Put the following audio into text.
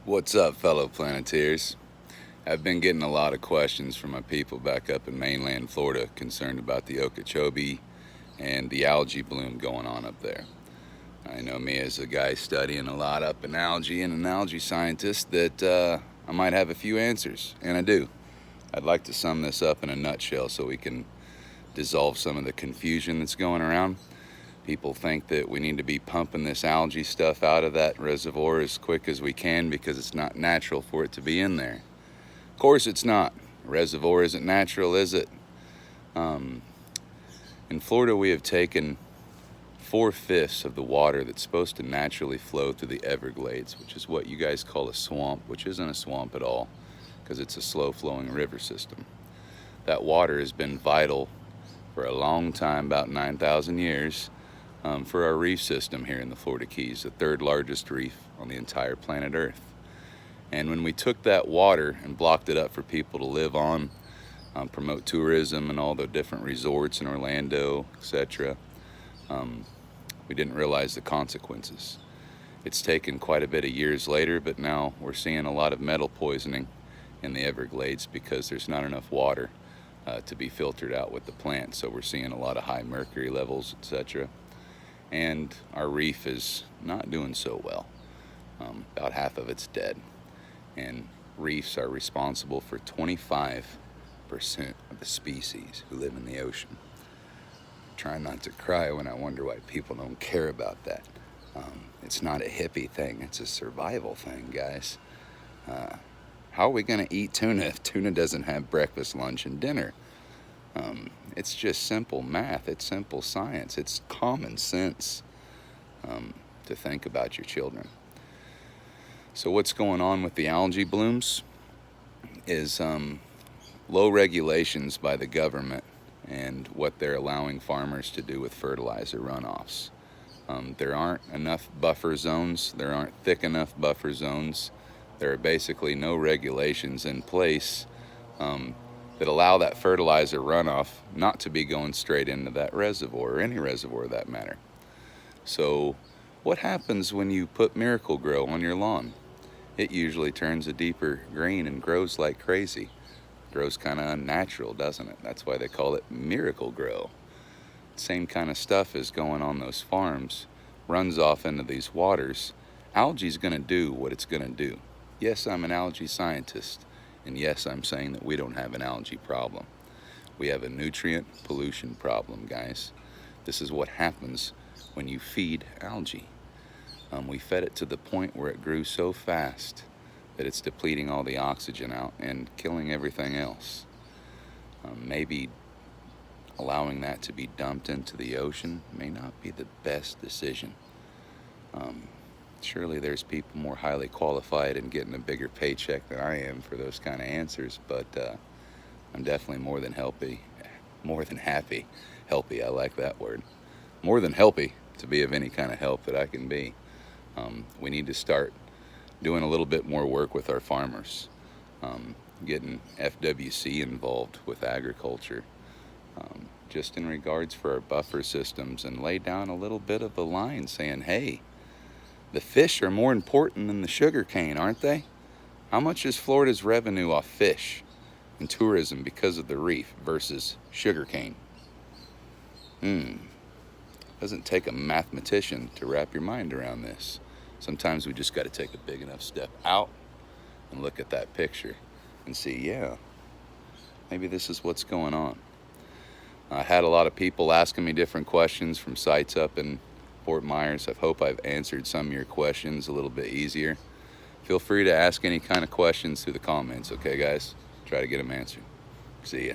What's up, fellow Planeteers? I've been getting a lot of questions from my people back up in mainland Florida concerned about the Okeechobee and the algae bloom going on up there. I know me as a guy studying a lot up in algae and an algae scientist that I might have a few answers, and I do. I'd like to sum this up in a nutshell so we can dissolve some of the confusion that's going around. People think that we need to be pumping this algae stuff out of that reservoir as quick as we can because it's not natural for it to be in there. Of course it's not. A reservoir isn't natural, is it? In Florida, we have taken 4/5 of the water that's supposed to naturally flow through the Everglades, which is what you guys call a swamp, which isn't a swamp at all because it's a slow-flowing river system. That water has been vital for a long time, about 9,000 years, for our reef system here in the Florida Keys, the third largest reef on the entire planet Earth. And when we took that water and blocked it up for people to live on, promote tourism and all the different resorts in Orlando, etc., we didn't realize the consequences. It's taken quite a bit of years later, but now we're seeing a lot of metal poisoning in the Everglades because there's not enough water to be filtered out with the plants. So we're seeing a lot of high mercury levels, etc. And our reef is not doing so well. About half of it's dead. And reefs are responsible for 25% of the species who live in the ocean. Try not to cry when I wonder why people don't care about that. It's not a hippie thing, it's a survival thing, guys. How are we going to eat tuna if tuna doesn't have breakfast, lunch, and dinner? It's just simple math, it's simple science, it's common sense to think about your children. So what's going on with the algae blooms is low regulations by the government and what they're allowing farmers to do with fertilizer runoffs. There aren't enough buffer zones, there aren't thick enough buffer zones. There are basically no regulations in place that allow that fertilizer runoff not to be going straight into that reservoir, or any reservoir of that matter. So what happens when you put Miracle-Gro on your lawn? It usually turns a deeper green and grows like crazy. Grows kind of unnatural, doesn't it? That's why they call it Miracle-Gro. Same kind of stuff is going on those farms, runs off into these waters. Algae's going to do what it's going to do. Yes, I'm an algae scientist, and yes, I'm saying that we don't have an algae problem. We have a nutrient pollution problem, guys. This is what happens when you feed algae. We fed it to the point where it grew so fast that it's depleting all the oxygen out and killing everything else. Maybe allowing that to be dumped into the ocean may not be the best decision. Surely there's people more highly qualified and getting a bigger paycheck than I am for those kind of answers, but I'm definitely more than happy, I like that word, more than healthy to be of any kind of help that I can be. We need to start doing a little bit more work with our farmers, getting FWC involved with agriculture, just in regards for our buffer systems, and lay down a little bit of a line saying, hey, the fish are more important than the sugar cane, aren't they? How much is Florida's revenue off fish and tourism because of the reef versus sugar cane? Doesn't take a mathematician to wrap your mind around this. Sometimes we just got to take a big enough step out and look at that picture and see, yeah, maybe this is what's going on. I had a lot of people asking me different questions from sites up in Fort Myers. I hope I've answered some of your questions a little bit easier. Feel free to ask any kind of questions through the comments, okay, guys? Try to get them answered. See ya.